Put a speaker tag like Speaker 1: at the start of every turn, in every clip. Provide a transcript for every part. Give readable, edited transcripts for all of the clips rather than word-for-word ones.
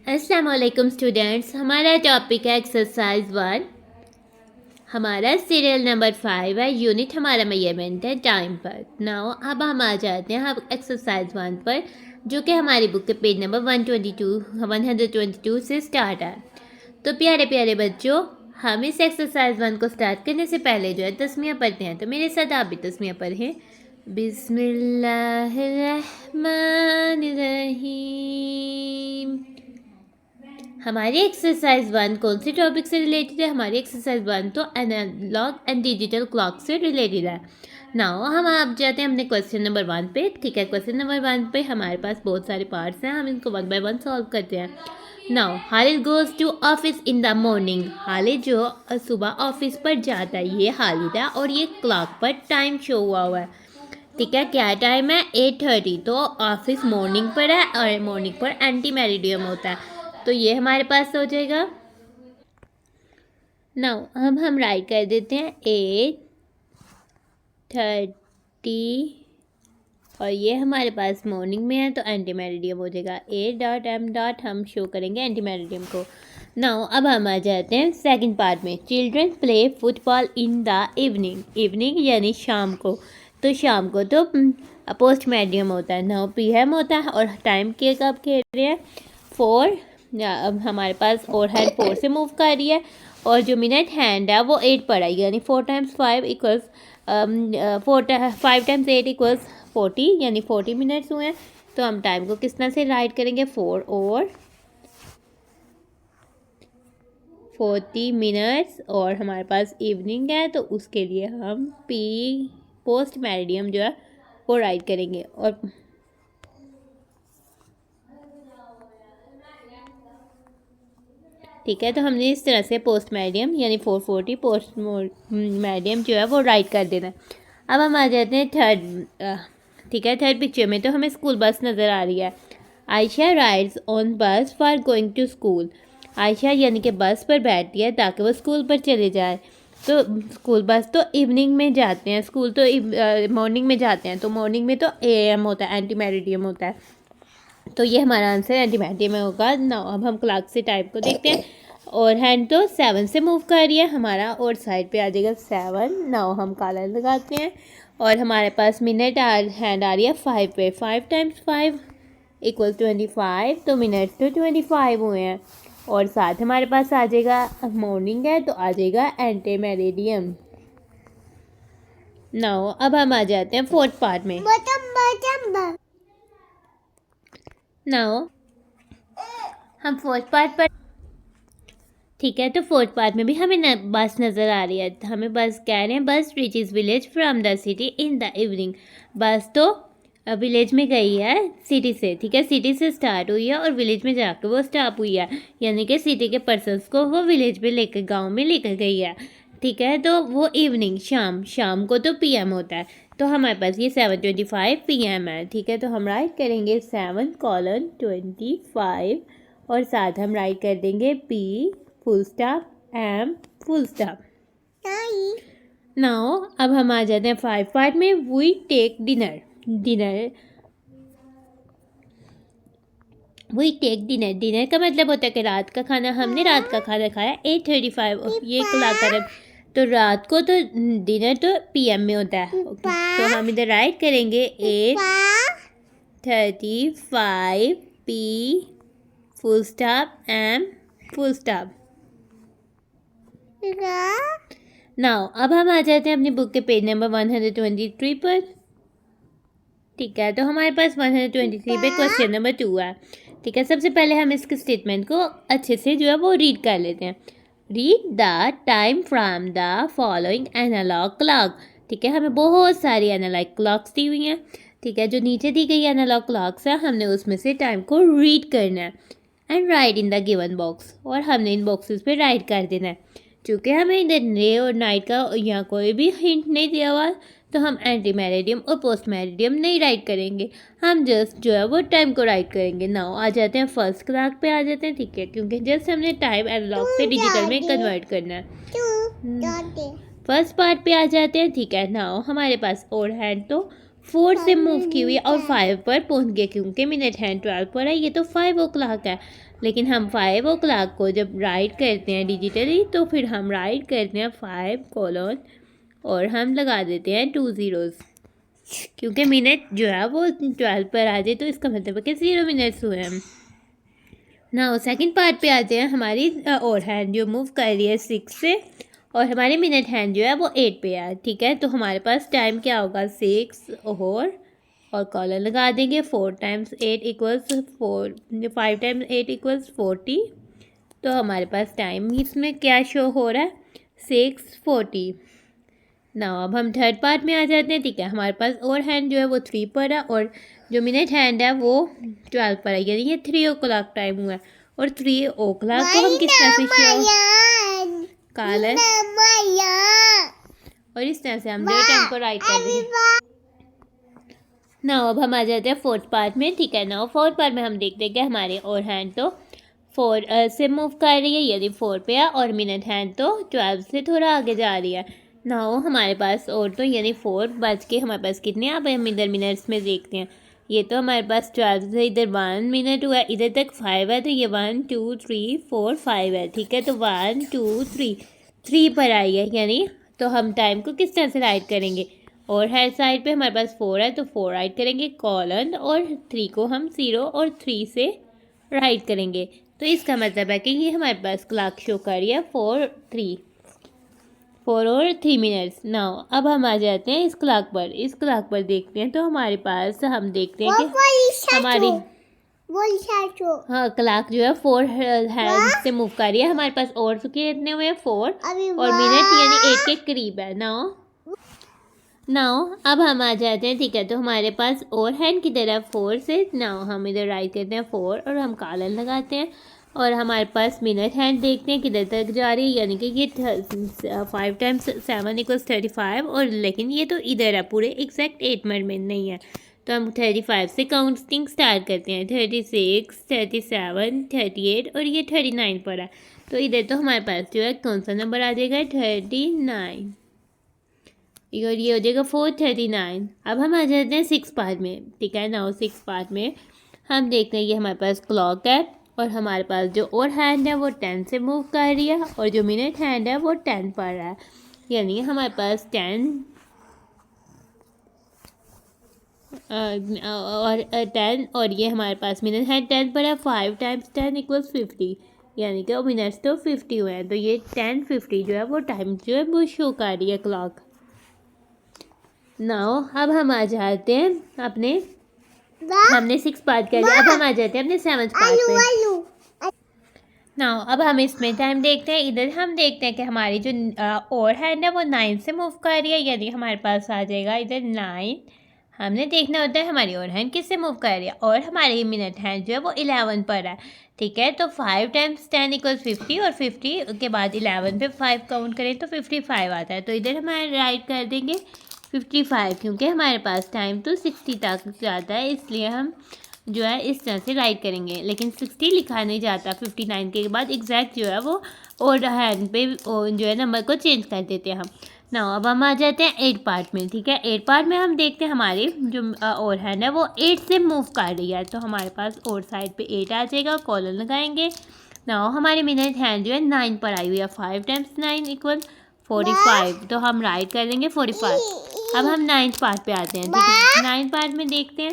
Speaker 1: अस्सलाम वालेकुम स्टूडेंट्स। हमारा टॉपिक है एक्सरसाइज 1। हमारा सीरियल नंबर 5 है। यूनिट हमारा मेजरमेंट है टाइम पर। नाउ अब हम आ जाते हैं अब एक्सरसाइज 1 पर, जो कि हमारी बुक के पेज नंबर 122 से स्टार्ट है। तो प्यारे प्यारे बच्चों, हम इस एक्सरसाइज 1 को स्टार्ट करने से पहले जो है तस्मिया पढ़ते हैं। तो मेरे साथ आप भी तस्मिया पढ़ें। बिस्मिल्लाहिर्रहमानिर्रहीम। हमारी एक्सरसाइज 1 कौन से टॉपिक से रिलेटेड है? हमारी एक्सरसाइज 1 तो एनालॉग एंड डिजिटल क्लॉक से रिलेटेड है। नाउ हम आप जाते हैं अपने क्वेश्चन नंबर 1 पे। ठीक है, क्वेश्चन नंबर 1 पे हमारे पास बहुत सारे पार्ट्स हैं, हम इनको 1 बाय 1 सॉल्व करते हैं। Now Khalid goes to office in the morning. Khalid जो सुबह ऑफिस पर जाता है, ये हालिद है और ये क्लॉक पर टाइम शो हुआ है। ठीक है, क्या टाइम है? 8:30। तो ऑफिस मॉर्निंग पर है और मॉर्निंग पर एंटी मेरिडियम होता है, तो ये हमारे पास हो जाएगा। नाउ अब हम राइट कर देते हैं 8:30 और ये हमारे पास मॉर्निंग में है, तो एंटी मेरिडियम हो जाएगा। A.M. हम शो करेंगे एंटी मेरिडियम को। नाउ अब हम आ जाते हैं सेकंड पार्ट में। Children play football in the evening. Evening यानी शाम को, तो शाम को तो पोस्ट मेरिडियम होता है। नाउ PM होता है और टाइम के कब खेल रहे हैं? 4। अब हमारे पास और हैंड 4 से मूव कर रही है और जो मिनट हैंड है वो 8 पर है, यानी 4 टाइम्स 5 इक्वल्स 5 टाइम्स 8 इक्वल्स 40, यानी 40 मिनट्स हुए हैं। तो हम टाइम को किस तरह से राइट करेंगे? 4 और 40 मिनट्स, और हमारे पास इवनिंग है तो उसके लिए हम P पोस्ट मेरिडियम जो है वो राइट करेंगे। और ठीक है, तो हमने इस तरह से पोस्ट मेरिडियम यानी 440 पोस्ट मेरिडियम जो है वो राइट कर देना है। अब हम आ जाते हैं थर्ड। ठीक है, थर्ड पिक्चर में तो हमें स्कूल बस नज़र आ रही है। Ayesha rides on bus for going to school. Ayesha यानी कि बस पर बैठती है ताकि वो स्कूल पर चले जाए। तो स्कूल बस तो इवनिंग में जाते हैं, स्कूल तो मॉर्निंग में जाते हैं, तो मॉर्निंग में तो AM होता है, एंटी मेरिडियम होता है। तो ये हमारा आंसर एंटी मेरिडियम में होगा। नाउ अब हम क्लॉक से टाइप को देखते हैं और हैंड तो 7 से मूव कर रही है हमारा, और साइड पे आ जाएगा 7। नाउ हम कॉलर लगाते हैं और हमारे पास मिनट हैंड आ रही है 5 पे। 5 टाइम्स 5 इक्वल 25, तो मिनट तो 25 हुए हैं। और साथ हमारे पास आ जाएगा मॉर्निंग है तो आ जाएगा एंटी मेरिडियम। नाउ अब हम आ जाते हैं फोर्थ पार्ट में। नाउ हम फोर्थ पार्ट पर। ठीक है, तो फोर्थ पार्ट में भी हमें बस नज़र आ रही है। हमें बस कह रहे हैं बस reaches village from the city in the evening. बस तो विलेज में गई है सिटी से। ठीक है, सिटी से स्टार्ट हुई है और विलेज में जाकर वो स्टॉप हुई है, यानी कि सिटी के पर्सन्स को वो विलेज में लेकर गांव में लेकर गई है। ठीक है, तो वो इवनिंग शाम को तो PM होता है, तो हमारे पास ये 7:25 PM है। ठीक है, तो हम राइट करेंगे 7:25 और साथ हम राइट कर देंगे P full stop M full stop. Now अब हम आ जाते हैं 5 पार्ट में। We take dinner. डिनर का मतलब होता है कि रात का खाना। हमने रात का खाना खाया 8:35, ये क्लॉक है। तो रात को तो डिनर तो PM में होता है, तो हम इधर राइट करेंगे 8:35 P full stop M full stop. Now अब हम आ जाते हैं अपनी बुक के पेज नंबर 123 पर। ठीक है, तो हमारे पास 123 पे क्वेश्चन नंबर 2 है। ठीक है, सबसे पहले हम इसके स्टेटमेंट को अच्छे से जो है वो रीड कर लेते हैं। Read the time from the following analogue clock. ठीक है, हमें बहुत सारी एनालॉग क्लॉक्स दी हुई हैं। ठीक है, जो नीचे दी गई एनालॉग क्लॉक्स है, हमने उसमें से टाइम को रीड करना है and right in the given box, और हमने इन बॉक्सेस पे राइट कर देना है। चूँकि हमें इधर डे और नाइट का यहाँ कोई भी हिंट नहीं दिया हुआ, तो हम एंटी मेरिडियम और पोस्ट मेरिडियम नहीं राइट करेंगे, हम जस्ट जो है वो टाइम को राइट करेंगे। नाउ आ जाते हैं फर्स्ट क्लॉक पे आ जाते हैं। ठीक है, क्योंकि जस्ट हमने टाइम एनालॉग से डिजिटल में कन्वर्ट करना है। फर्स्ट पार्ट पे आ जाते हैं। ठीक है, नाउ हमारे पास और हैंड तो 4 से मूव की हुई और 5 पर पहुंच गए, क्योंकि मिनट हैंड 12 पर है, ये तो 5 ओ क्लॉक है। लेकिन हम 5 ओ क्लॉक को जब राइट करते हैं डिजिटली, तो फिर हम राइट करते हैं 5 कोलन और हम लगा देते हैं 2 ज़ीरोज़, क्योंकि मिनट जो है वो 12 पर आ जाए, तो इसका मतलब है कि 0 मिनट्स हुए हैं। ना सेकंड पार्ट पे आते हैं। हमारी और हैंड जो मूव कर रही है 6 से, और हमारी मिनट हैंड जो है वो 8 पे है, ठीक है। तो हमारे पास टाइम क्या होगा, 6 और कॉलर लगा देंगे। 4 टाइम्स 8 इक्वल्स 4, 5 टाइम्स 8 इक्वल्स 40। तो हमारे पास टाइम इसमें क्या शो हो रहा है, 6:40। ना अब हम थर्ड पार्ट में आ जाते हैं, ठीक है। हमारे पास और हैंड जो है वो 3 पर है, और जो मिनट हैंड है वो 12 पर है, यानी ये 3 ओ क्लॉक टाइम हुआ है। और 3 ओ क्लॉक को हम किस तरह से शो कॉलर, और इस तरह से हम डेट टाइम को राइट कर देंगे। ना अब हम आ जाते हैं फोर्थ पार्ट में, ठीक है। ना फोर्थ पार्ट में हम देखते हैं कि हमारे और हैंड तो 4 से मूव कर रही है, यदि 4 पे है, और मिनट हैंड तो 12 से थोड़ा आगे जा रही है। ना हमारे पास और तो यानी 4 बज के हमारे पास कितने हैं, अब हम इधर मिनट्स में देखते हैं। ये तो हमारे पास 12 से इधर 1 मिनट हुआ है, इधर तक 5 है, तो ये 1 2 3 4 5 है, ठीक है। तो 1 2 3 पर आई है, यानी तो हम टाइम को किस तरह से राइट करेंगे, और हर साइड पे हमारे पास 4 है, तो 4 राइट करेंगे कॉलन, और 3 को हम 0 और 3 से राइट करेंगे। तो इसका मतलब है कि ये हमारे पास क्लॉक शो कर रही है 4 और 3 मिनट्स। नाउ अब हम आ जाते हैं इस क्लॉक पर। इस क्लॉक पर देखते हैं, तो हमारे पास हम देखते हैं कि हमारी हाँ क्लॉक जो है 4 हैंड से मूव कर रही है। हमारे पास और कितने हुए हैं, 4, और मिनट यानी 8 के करीब है। नाउ अब हम आ जाते हैं, ठीक है। तो हमारे पास और हैंड की तरफ 4 से, नाउ हम इधर राइट करते हैं 4 और हम कॉलन लगाते हैं, और हमारे पास मिनट हैंड देखते हैं किधर तक जा रही है, यानी कि ये 5 टाइम्स 7 इक्वल्स 35, और लेकिन ये तो इधर है, पूरे एग्जैक्ट 8 मिनट में नहीं है। तो हम 35 से काउंटिंग स्टार्ट करते हैं, 36 37 38, और ये 39 पर है। तो इधर तो हमारे पास जो है कौन सा नंबर आ जाएगा, 39, और ये हो जाएगा 439। अब हम आ जाते हैं 6 पार्ट में, ठीक है। नाउ 6 पार्ट में हम देखते हैं, ये हमारे पास क्लॉक है, और हमारे पास जो और हैंड है वो 10 से मूव कर रही है, और जो मिनट हैंड है वो 10 पर है, यानी हमारे पास 10 और 10, और ये हमारे पास मिनट हैंड 10 पर है। 5 टाइम्स 10 इक्वल्स 50, यानी कि वो मिनट्स तो 50 हुए हैं। तो ये 10:50 जो है वो टाइम जो है वो शो कर रही है क्लॉक। नाउ अब हम आ जाते हैं अपने, हमने 6 पार्ट कर लिया, अब हम आ जाते हैं अपने 7th पार्ट पे। नाउ अब हम इसमें टाइम देखते हैं। इधर हम देखते हैं कि हमारी जो और हैंड है वो 9 से मूव कर रही है, यदि हमारे पास आ जाएगा इधर 9। हमने देखना होता है हमारी और हैंड किससे मूव कर रही है, और हमारी मिनट हैंड जो है वो 11 पर है, ठीक है। तो 5 टाइम्स 10 इक्वल्स 50, और 50 के बाद 11 पे 5 काउंट करें तो 55 आता है। तो इधर हमारे राइट कर देंगे 55, क्योंकि हमारे पास टाइम तो 60 तक जाता है, इसलिए हम जो है इस तरह से राइट करेंगे। लेकिन 60 लिखा नहीं जाता, 59 के बाद एग्जैक्ट जो है वो और हैंड पे जो है नंबर को चेंज कर देते हैं हम। ना अब हम आ जाते हैं 8 पार्ट में, ठीक है। 8 पार्ट में हम देखते हैं हमारी जो और हैंड है वो 8 से मूव कर रही है, तो हमारे पास और साइड पे 8 आ जाएगा, कॉलर लगाएंगे। ना हमारी मिनट हैंड जो है 9 पर आई हुई है, 5 टाइम्स 9 इक्वल 45, तो हम राइट कर देंगे 45। अब हम 9th पार्ट पे आते हैं, ठीक है। 9th पार्ट में देखते हैं।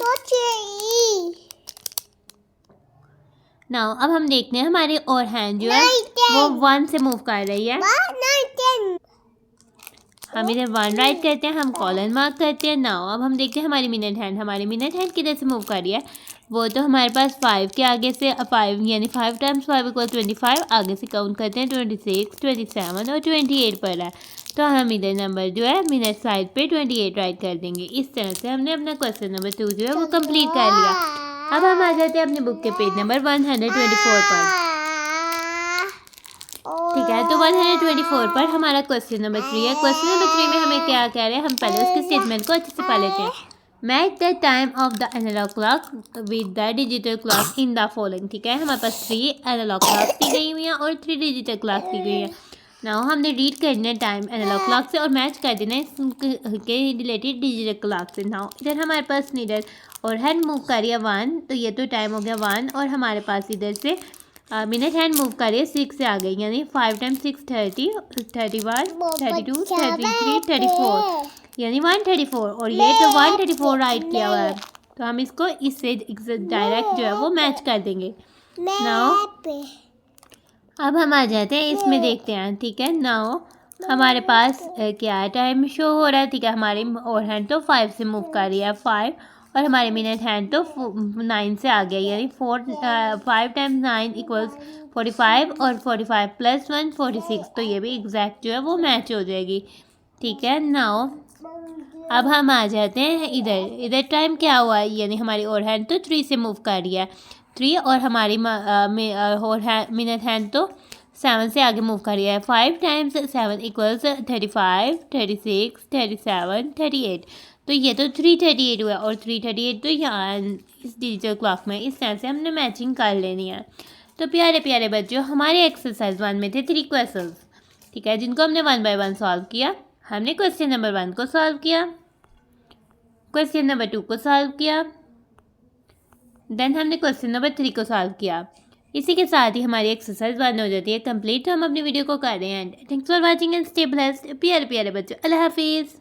Speaker 1: नाउ अब हम देखते हैं हमारी और हैंड जो है वो 1 से मूव कर रही है। हम इधर 1 राइट करते हैं, हम कॉलन मार्क करते हैं। नाउ अब हम देखते हैं हमारी मिनट हैंड किधर से मूव कर रही है, वो तो हमारे पास 5 के आगे से 5, यानी 5 टाइम्स 5 इक्वल 25, आगे से काउंट करते हैं 26 27 और 28 पर है। तो हम इधर नंबर जो है मिनट साइड पे 28 राइट कर देंगे। इस तरह से हमने अपना क्वेश्चन नंबर 2 जो है वो कंप्लीट कर लिया। अब हम आ जाते हैं अपने बुक के पेज नंबर 124 पर, ठीक है। तो 124 पर हमारा क्वेश्चन नंबर 3 है। क्वेश्चन नंबर 3 में हमें क्या कह रहे हैं, हम पहले उसके स्टेटमेंट को अच्छे से पढ़ लेते हैं। Match the time of the analogue clock with the digital clock in the following, ठीक है। हमारे पास 3 एनालॉग क्लॉक दी गई हुई हैं और 3 डिजिटल क्लॉक दी गई है। नाउ हमने रीड करना है टाइम एनालॉग क्लॉक से और मैच कर देना है इसके रिलेटेड डिजिटल क्लॉक से। नाउ इधर हमारे पास नीडल और हैंड मूव कर रही है 1, तो ये तो टाइम हो गया 1, और हमारे पास इधर से मिनट हैंड मूव कर रही है 6 से आ गई, यानी 5 टाइम 6 30, 31, 32, 33, 34, यानी 134, और ये तो 134 राइट किया हुआ है, तो हम इसको इससे डायरेक्ट जो है वो मैच कर देंगे। नाउ अब हम आ जाते हैं इसमें, देखते हैं। ठीक है, नाउ हमारे पास क्या टाइम शो हो रहा है। ठीक है, हमारी और हैंड तो 5 से मूव कर रही है 5, और हमारे मिनट हैंड तो 9 से आ गया, यानी 5 टाइम्स 9 इक्वल्स 45, और 45 प्लस 1 46, तो ये भी एग्जैक्ट जो है वो मैच हो जाएगी। ठीक है, नाउ अब हम आ जाते हैं इधर। इधर टाइम क्या हुआ है, यानी हमारी और हैंड तो 3 से मूव कर रही है 3, और हमारी मिनट हैंड तो 7 से आगे मूव कर रही है। 5 टाइम्स 7 इक्वल्स 35, 36, 37, 38, तो ये तो 338 हुआ, और 338 तो यहाँ इस डिजिटल क्लॉक में इस तरह से हमने मैचिंग कर लेनी है। तो प्यारे प्यारे बच्चों, हमारे एक्सरसाइज 1 में थे 3 क्वेश्चंस, ठीक है, जिनको हमने 1 बाय 1 सॉल्व किया। हमने क्वेश्चन नंबर 1 को सॉल्व किया, क्वेश्चन नंबर 2 को सॉल्व किया, देन हमने क्वेश्चन नंबर 3 को सॉल्व किया। इसी के साथ ही हमारी एक्सरसाइज 1 हो जाती है कंप्लीट। तो हम अपनी वीडियो को कर रहे हैं। Thanks for watching and stay blessed. प्यारे प्यारे बच्चों, अल्लाह हाफिज़।